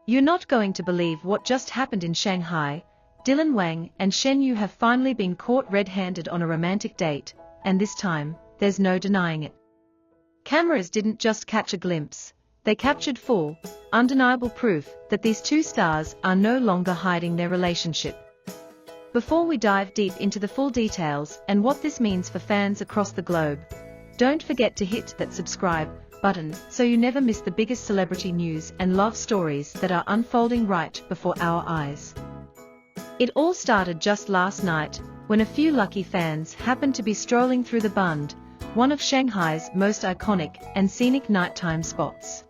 You're not going to believe what just happened in Shanghai. Dylan Wang and Shen Yu have finally been caught red-handed on a romantic date, and this time, there's no denying it. Cameras didn't just catch a glimpse, they captured full, undeniable proof that these two stars are no longer hiding their relationship. Before we dive deep into the full details and what this means for fans across the globe, don't forget to hit that subscribe button so you never miss the biggest celebrity news and love stories that are unfolding right before our eyes. It all started just last night, when a few lucky fans happened to be strolling through the Bund, one of Shanghai's most iconic and scenic nighttime spots.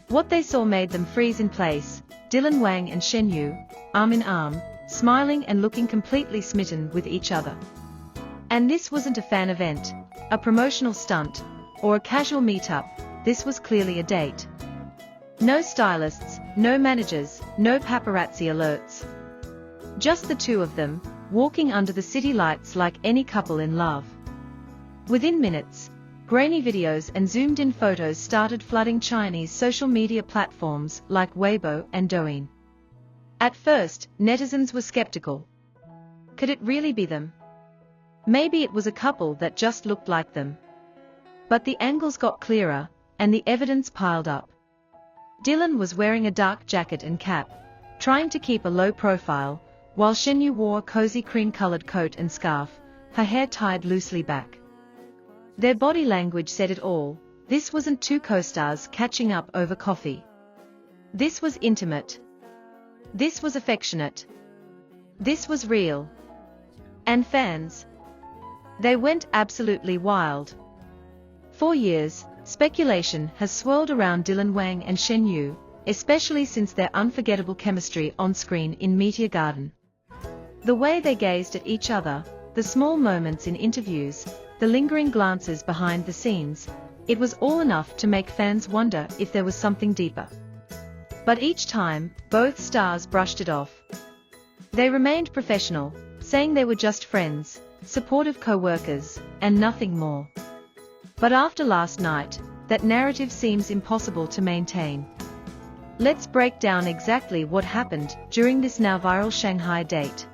What they saw made them freeze in place, Dylan Wang and Shen Yu, arm in arm, smiling and looking completely smitten with each other. And this wasn't a fan event, a promotional stunt, or a casual meetup, this was clearly a date. No stylists, no managers, no paparazzi alerts. Just the two of them, walking under the city lights like any couple in love. Within minutes, grainy videos and zoomed-in photos started flooding Chinese social media platforms like Weibo and Douyin. At first, netizens were skeptical. Could it really be them? Maybe it was a couple that just looked like them. But the angles got clearer, and the evidence piled up. Dylan was wearing a dark jacket and cap, trying to keep a low profile, while Shen Yu wore a cozy cream-colored coat and scarf, her hair tied loosely back. Their body language said it all. This wasn't two co-stars catching up over coffee. This was intimate. This was affectionate. This was real. And fans? They went absolutely wild. For years, speculation has swirled around Dylan Wang and Shen Yu, especially since their unforgettable chemistry on screen in Meteor Garden. The way they gazed at each other, the small moments in interviews, the lingering glances behind the scenes, it was all enough to make fans wonder if there was something deeper. But each time, both stars brushed it off. They remained professional, saying they were just friends, supportive co-workers, and nothing more. But after last night, that narrative seems impossible to maintain. Let's break down exactly what happened during this now viral Shanghai date.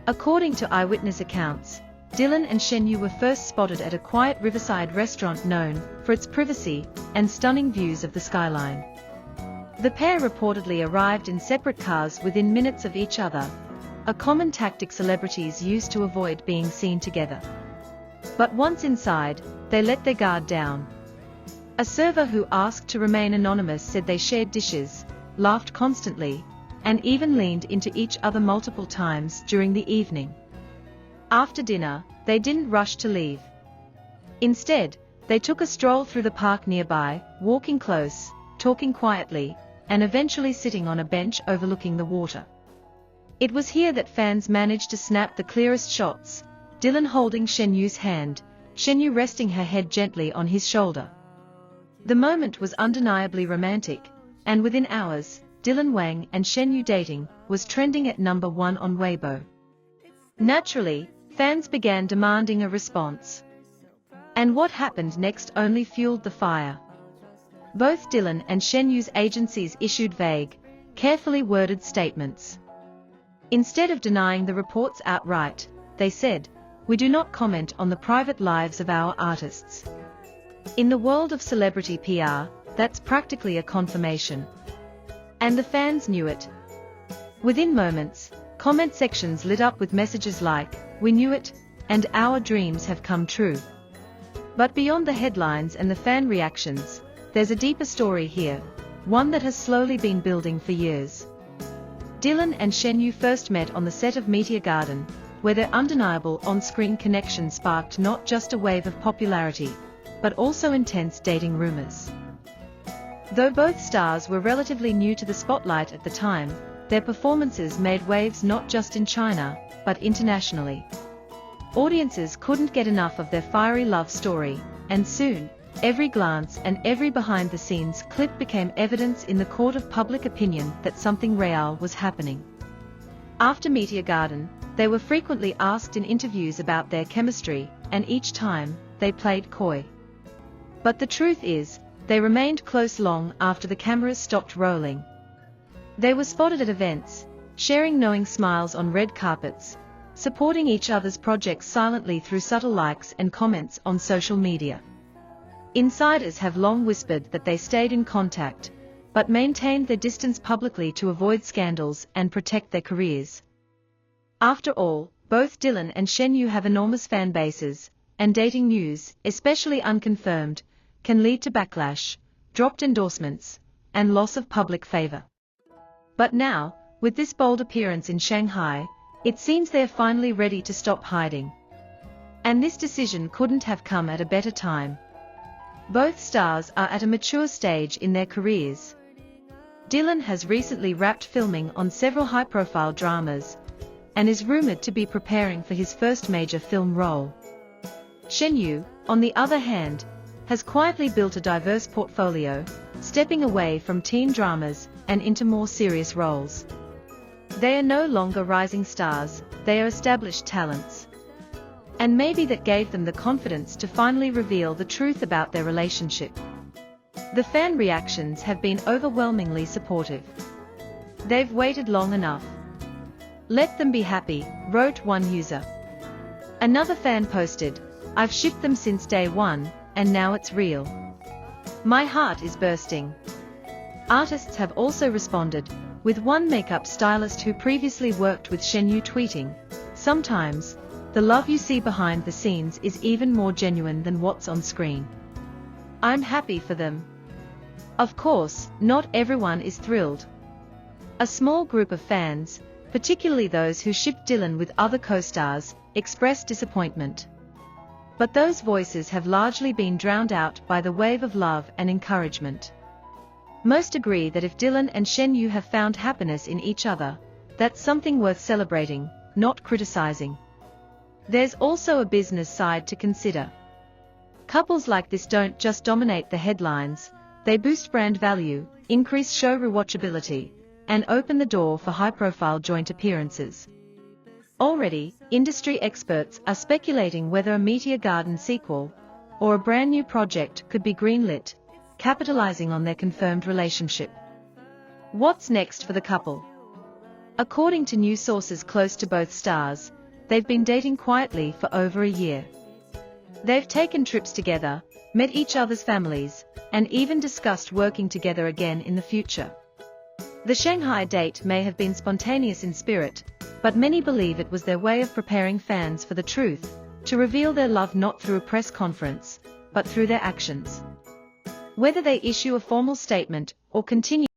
According to eyewitness accounts, Dylan and Shen Yu were first spotted at a quiet riverside restaurant known for its privacy and stunning views of the skyline. The pair reportedly arrived in separate cars within minutes of each other, a common tactic celebrities use to avoid being seen together. But once inside, they let their guard down. A server who asked to remain anonymous said they shared dishes, laughed constantly, and even leaned into each other multiple times during the evening. After dinner, they didn't rush to leave. Instead, they took a stroll through the park nearby, walking close, talking quietly, and eventually sitting on a bench overlooking the water. It was here that fans managed to snap the clearest shots, Dylan holding Shen Yu's hand, Shen Yu resting her head gently on his shoulder. The moment was undeniably romantic, and within hours, Dylan Wang and Shen Yu dating was trending at #1 on Weibo. Naturally, fans began demanding a response. And what happened next only fueled the fire. Both Dylan and Shen Yu's agencies issued vague, carefully worded statements. Instead of denying the reports outright, they said, "We do not comment on the private lives of our artists." In the world of celebrity PR, that's practically a confirmation. And the fans knew it. Within moments, comment sections lit up with messages like, "We knew it," and "Our dreams have come true." But beyond the headlines and the fan reactions, there's a deeper story here, one that has slowly been building for years. Dylan and Shen Yu first met on the set of Meteor Garden, where their undeniable on-screen connection sparked not just a wave of popularity, but also intense dating rumors. Though both stars were relatively new to the spotlight at the time, their performances made waves not just in China, but internationally. Audiences couldn't get enough of their fiery love story, and soon, every glance and every behind-the-scenes clip became evidence in the court of public opinion that something real was happening. After Meteor Garden, they were frequently asked in interviews about their chemistry, and each time, they played coy. But the truth is, they remained close long after the cameras stopped rolling. They were spotted at events, sharing knowing smiles on red carpets, supporting each other's projects silently through subtle likes and comments on social media. Insiders have long whispered that they stayed in contact, but maintained their distance publicly to avoid scandals and protect their careers. After all, both Dylan and Shen Yu have enormous fan bases, and dating news, especially unconfirmed, can lead to backlash, dropped endorsements, and loss of public favor. But now, with this bold appearance in Shanghai, it seems they're finally ready to stop hiding. And this decision couldn't have come at a better time. Both stars are at a mature stage in their careers. Dylan has recently wrapped filming on several high-profile dramas, and is rumored to be preparing for his first major film role. Shen Yu, on the other hand, has quietly built a diverse portfolio, stepping away from teen dramas and into more serious roles. They are no longer rising stars, they are established talents. And maybe that gave them the confidence to finally reveal the truth about their relationship. The fan reactions have been overwhelmingly supportive. They've waited long enough. Let them be happy, wrote one user. Another fan posted, "I've shipped them since day one, and now it's real. My heart is bursting." Artists have also responded, with one makeup stylist who previously worked with Shen Yu tweeting, "Sometimes, the love you see behind the scenes is even more genuine than what's on screen. I'm happy for them." Of course, not everyone is thrilled. A small group of fans, particularly those who shipped Dylan with other co-stars, expressed disappointment. But those voices have largely been drowned out by the wave of love and encouragement. Most agree that if Dylan and Shen Yu have found happiness in each other, that's something worth celebrating, not criticizing. There's also a business side to consider. Couples like this don't just dominate the headlines, they boost brand value, increase show rewatchability, and open the door for high-profile joint appearances. Already, industry experts are speculating whether a Meteor Garden sequel, or a brand new project could be greenlit, capitalizing on their confirmed relationship. What's next for the couple? According to news sources close to both stars, they've been dating quietly for over a year. They've taken trips together, met each other's families, and even discussed working together again in the future. The Shanghai date may have been spontaneous in spirit, but many believe it was their way of preparing fans for the truth, to reveal their love not through a press conference, but through their actions. Whether they issue a formal statement or continue